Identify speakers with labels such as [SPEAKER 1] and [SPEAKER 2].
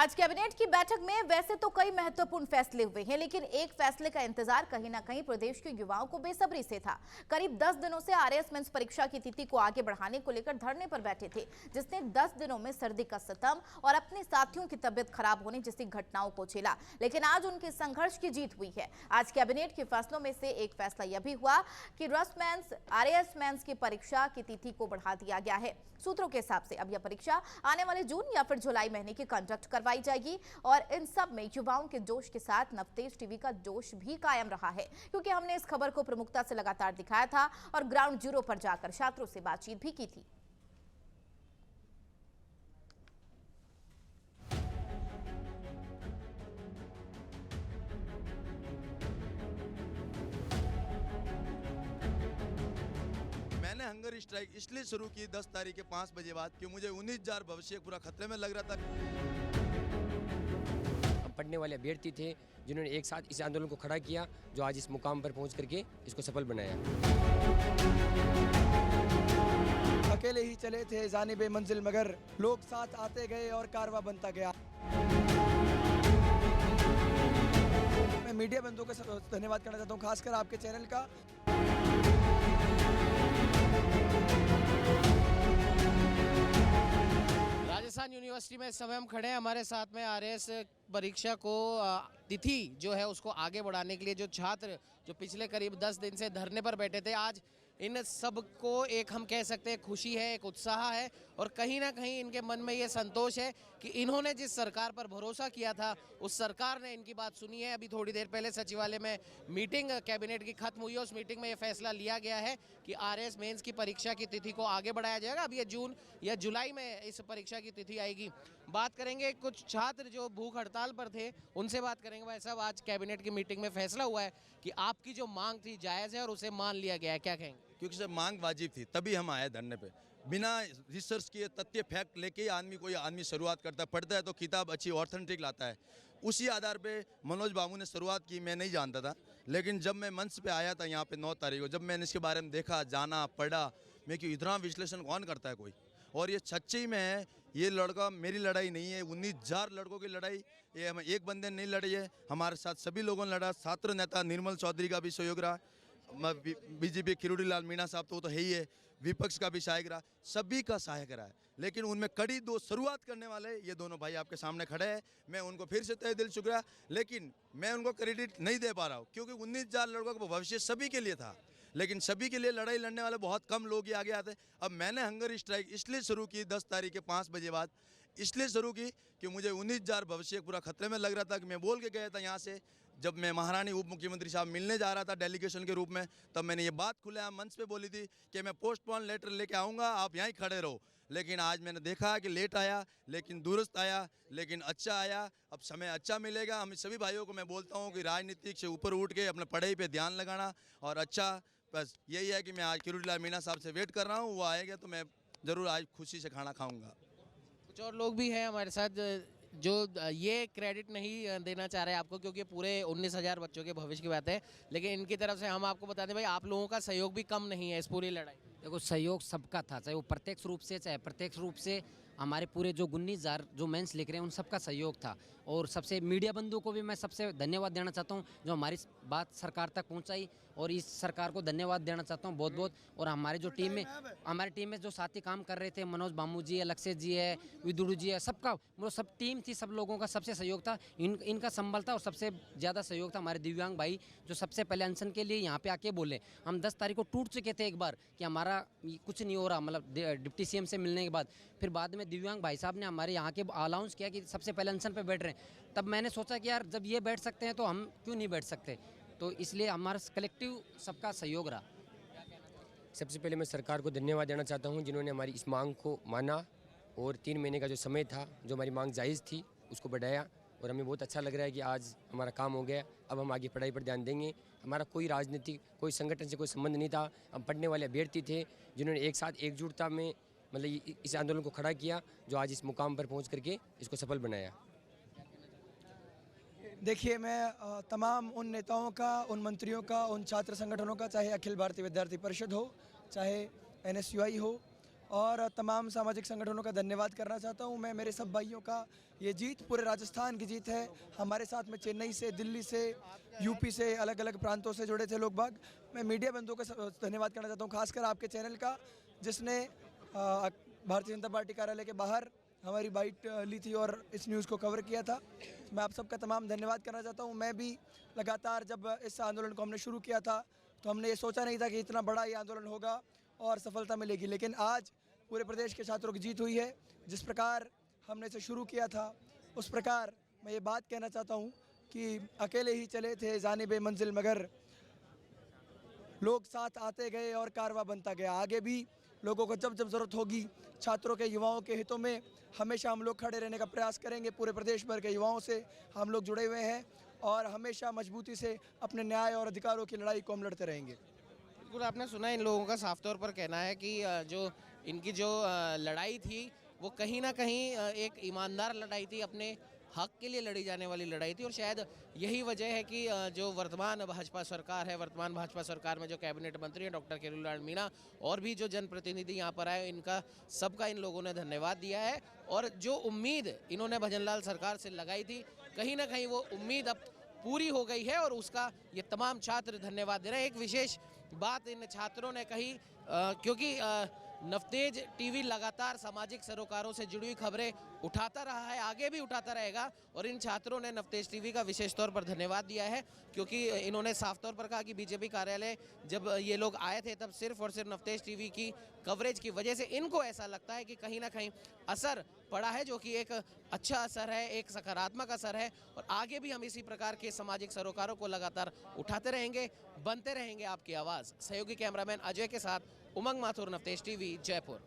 [SPEAKER 1] आज कैबिनेट की बैठक में वैसे तो कई महत्वपूर्ण फैसले हुए हैं, लेकिन एक फैसले का इंतजार कहीं ना कहीं प्रदेश के युवाओं को बेसब्री से था। करीब 10 दिनों से आरएएस मेंस परीक्षा की तिथि को आगे बढ़ाने को लेकर धरने पर बैठे थे, जिसने 10 दिनों में सर्दी का सितम और अपने साथियों की तबियत खराब होने जैसी घटनाओं को झेला। लेकिन आज उनके संघर्ष की जीत हुई है। आज कैबिनेट के फैसलों में से एक फैसला यह भी हुआ कि रसमेंस आरएएस मेंस की परीक्षा की तिथि को बढ़ा दिया गया है। सूत्रों के हिसाब से अब यह परीक्षा आने वाले जून या फिर जुलाई महीने की कंडक्ट करवाई जाएगी और इन सब में युवाओं के जोश के साथ नवतेज टीवी का जोश भी कायम रहा है, क्योंकि हमने इस खबर को प्रमुखता से लगातार दिखाया था और ग्राउंड जीरो पर जाकर छात्रों से बातचीत भी की थी।
[SPEAKER 2] मैंने हंगर स्ट्राइक इसलिए शुरू की 10 तारीख के 5 बजे बाद कि मुझे 19,000 भविष्य पूरा खतरे में लग रहा था।
[SPEAKER 3] हम पढ़ने वाले अभ्यर्थी थे जिन्होंने एक साथ इस आंदोलन को खड़ा किया, जो आज इस मुकाम पर पहुंच करके इसको सफल बनाया।
[SPEAKER 4] अकेले ही चले थे जानिबे मंजिल, मगर लोग साथ आते गए और कारवां बनता गया। मैं मीडिया बंधुओं का धन्यवाद करना चाहता हूँ, खासकर आपके चैनल का।
[SPEAKER 5] राजस्थान यूनिवर्सिटी में इस समय हम खड़े हैं। हमारे साथ में आरएएस परीक्षा को तिथि जो है उसको आगे बढ़ाने के लिए जो छात्र जो पिछले करीब 10 दिन से धरने पर बैठे थे, आज इन सब को एक हम कह सकते हैं खुशी है, एक उत्साह है और कहीं ना कहीं इनके मन में ये संतोष है कि इन्होंने जिस सरकार पर भरोसा किया था उस सरकार ने इनकी बात सुनी है। अभी थोड़ी देर पहले सचिवालय में मीटिंग कैबिनेट की खत्म हुई है। उस मीटिंग में ये फैसला लिया गया है कि आरएएस मेंस की परीक्षा की तिथि को आगे बढ़ाया जाएगा। अब ये जून या जुलाई में इस परीक्षा की तिथि आएगी। बात करेंगे कुछ छात्र जो भूख हड़ताल पर थे, उनसे बात करेंगे। भाई साहब, आज कैबिनेट की मीटिंग में फैसला हुआ है कि आपकी जो मांग थी जायज़ है और उसे मान लिया गया है, क्या कहेंगे?
[SPEAKER 2] क्योंकि सर मांग वाजिब थी, तभी हम आए धरने पे। बिना रिसर्च किए तथ्य फैक्ट लेके कोई आदमी शुरुआत करता है, पढ़ता है तो किताब अच्छी ऑथेंटिक लाता है। उसी आधार पे मनोज बाबू ने शुरुआत की। मैं नहीं जानता था, लेकिन जब मैं मंच पे आया था यहाँ पे 9 तारीख को, जब मैंने इसके बारे में देखा, जाना, पढ़ा, मैं क्यों इतना विश्लेषण कौन करता है कोई। और ये सच्ची में है, ये लड़का मेरी लड़ाई नहीं है, 19,000 लड़कों की लड़ाई, ये हम एक बंदे ने नहीं लड़ी है, हमारे साथ सभी लोगों ने लड़ा। छात्र नेता निर्मल चौधरी का भी सहयोग रहा, बीजेपी किरोड़ी लाल मीणा साहब तो है ही है, विपक्ष का भी सहायक रहा, सभी का सहायक रहा है। लेकिन उनमें कड़ी दो शुरुआत करने वाले ये दोनों भाई आपके सामने खड़े हैं। मैं उनको फिर से तहे दिल शुक्रिया, लेकिन मैं उनको क्रेडिट नहीं दे पा रहा हूँ, क्योंकि 19,000 लड़कों का भविष्य सभी के लिए था, लेकिन सभी के लिए लड़ाई लड़ने वाले बहुत कम लोग ही आगे आते। अब मैंने हंगर स्ट्राइक इसलिए शुरू की 10 तारीख के 5 बजे बाद, इसलिए शुरू की कि मुझे 19,000 भविष्य पूरा खतरे में लग रहा था। कि मैं बोल के गया था यहाँ से, जब मैं महारानी उप मुख्यमंत्री साहब मिलने जा रहा था डेलीगेशन के रूप में, तब मैंने ये बात खुलेआम मंच पे बोली थी कि मैं पोस्टपोन लेटर लेके आऊँगा, आप यहीं खड़े रहो। लेकिन आज मैंने देखा कि लेट आया, लेकिन दुरुस्त आया, लेकिन अच्छा आया। अब समय अच्छा मिलेगा। हम सभी भाइयों को मैं बोलता हूँ कि राजनीतिक से ऊपर उठ के अपने पढ़ाई पे ध्यान लगाना और अच्छा, बस यही है कि मैं आज किरोड़ी लाल मीणा साहब से वेट कर रहा हूँ। वो आएगा तो मैं ज़रूर आज खुशी से खाना खाऊँगा।
[SPEAKER 5] कुछ और लोग भी हैं हमारे साथ जो ये क्रेडिट नहीं देना चाह रहे आपको, क्योंकि पूरे 19,000 बच्चों के भविष्य की बात है, लेकिन इनकी तरफ से हम आपको बता दें भाई, आप लोगों का सहयोग भी कम नहीं है इस पूरी लड़ाई।
[SPEAKER 3] देखो, सहयोग सबका था, चाहे वो प्रत्यक्ष रूप से चाहे प्रत्यक्ष रूप से। हमारे पूरे जो 19,000 जो मेंस लिख रहे हैं उन सबका सहयोग था। और सबसे मीडिया बंधुओं को भी मैं सबसे धन्यवाद देना चाहता हूं, जो हमारी बात सरकार तक पहुंचाई, और इस सरकार को धन्यवाद देना चाहता हूं बहुत बहुत। और हमारी टीम में जो साथी काम कर रहे थे, मनोज बामू जी है, लक्ष्य जी है, विदुड़ू जी है, सबका वो सब टीम थी, सब लोगों का सबसे सहयोग था। इनका संबल था और सबसे ज़्यादा सहयोग था हमारे दिव्यांग भाई, जो सबसे पहले अनशन के लिए यहाँ पे आके बोले। हम 10 तारीख को टूट चुके थे एक बार कि हमारा कुछ नहीं हो रहा, मतलब डिप्टी सीएम से मिलने के बाद। फिर बाद में दिव्यांग भाई साहब ने हमारे यहाँ के अनाउंस किया कि सबसे पहले अनशन पे बैठ रहे हैं। तब मैंने सोचा कि यार जब ये बैठ सकते हैं तो हम क्यों नहीं बैठ सकते, तो इसलिए हमारा कलेक्टिव सबका सहयोग रहा। सबसे पहले मैं सरकार को धन्यवाद देना चाहता हूँ, जिन्होंने हमारी इस मांग को माना और 3 महीने का जो समय था, जो हमारी मांग जायज़ थी, उसको बढ़ाया। और हमें बहुत अच्छा लग रहा है कि आज हमारा काम हो गया। अब हम आगे पढ़ाई पर ध्यान देंगे। हमारा कोई राजनीतिक, कोई संगठन से कोई संबंध नहीं था। हम पढ़ने वाले अभ्यर्थी थे जिन्होंने एक साथ एकजुटता में मतलब इस आंदोलन को खड़ा किया, जो आज इस मुकाम पर पहुंच करके इसको सफल बनाया।
[SPEAKER 4] देखिए, मैं तमाम उन नेताओं का, उन मंत्रियों का, उन छात्र संगठनों का, चाहे अखिल भारतीय विद्यार्थी परिषद हो, चाहे NSUI हो, और तमाम सामाजिक संगठनों का धन्यवाद करना चाहता हूँ मैं। मेरे सब भाइयों का ये जीत पूरे राजस्थान की जीत है। हमारे साथ में चेन्नई से, दिल्ली से, यूपी से, अलग अलग प्रांतों से जुड़े थे लोग बाग। मैं मीडिया बंधुओं का धन्यवाद करना चाहता हूँ, खासकर आपके चैनल का, जिसने भारतीय जनता पार्टी कार्यालय के बाहर हमारी बाइट ली थी और इस न्यूज़ को कवर किया था। मैं आप सबका तमाम धन्यवाद करना चाहता हूँ। मैं भी लगातार जब इस आंदोलन को हमने शुरू किया था तो हमने ये सोचा नहीं था कि इतना बड़ा ये आंदोलन होगा और सफलता मिलेगी, लेकिन आज पूरे प्रदेश के छात्रों की जीत हुई है। जिस प्रकार हमने इसे शुरू किया था उस प्रकार मैं ये बात कहना चाहता हूँ कि अकेले ही चले थे जानिबे मंजिल, मगर लोग साथ आते गए और कारवां बनता गया। आगे भी लोगों को जब जब ज़रूरत होगी, छात्रों के, युवाओं के हितों में हमेशा हम लोग खड़े रहने का प्रयास करेंगे। पूरे प्रदेश भर के युवाओं से हम लोग जुड़े हुए हैं और हमेशा मजबूती से अपने न्याय और अधिकारों की लड़ाई को हम लड़ते रहेंगे।
[SPEAKER 5] बिल्कुल, आपने सुना इन लोगों का साफ तौर पर कहना है कि जो इनकी जो लड़ाई थी वो कहीं ना कहीं एक ईमानदार लड़ाई थी, अपने हक के लिए लड़ी जाने वाली लड़ाई थी। और शायद यही वजह है कि जो वर्तमान भाजपा सरकार है, वर्तमान भाजपा सरकार में जो कैबिनेट मंत्री हैं डॉक्टर किरोड़ीलाल मीणा और भी जो जनप्रतिनिधि यहाँ पर आए, इनका सबका इन लोगों ने धन्यवाद दिया है। और जो उम्मीद इन्होंने भजनलाल सरकार से लगाई थी, कहीं ना कहीं वो उम्मीद अब पूरी हो गई है और उसका ये तमाम छात्र धन्यवाद दे रहे हैं। एक विशेष बात इन छात्रों ने कही, क्योंकि नवतेज टीवी लगातार सामाजिक सरोकारों से जुड़ी हुई खबरें उठाता रहा है, आगे भी उठाता रहेगा। और इन छात्रों ने नवतेज टीवी का विशेष तौर पर धन्यवाद दिया है, क्योंकि इन्होंने साफ तौर पर कहा कि बीजेपी कार्यालय जब ये लोग आए थे तब सिर्फ और सिर्फ नवतेज टीवी की कवरेज की वजह से इनको ऐसा लगता है कि कहीं ना कहीं असर पड़ा है, जो कि एक अच्छा असर है, एक सकारात्मक असर है। और आगे भी हम इसी प्रकार के सामाजिक सरोकारों को लगातार उठाते रहेंगे, बनते रहेंगे आपकी आवाज़। सहयोगी कैमरामैन अजय के साथ उमंग माथुर, नवतेज टीवी, जयपुर।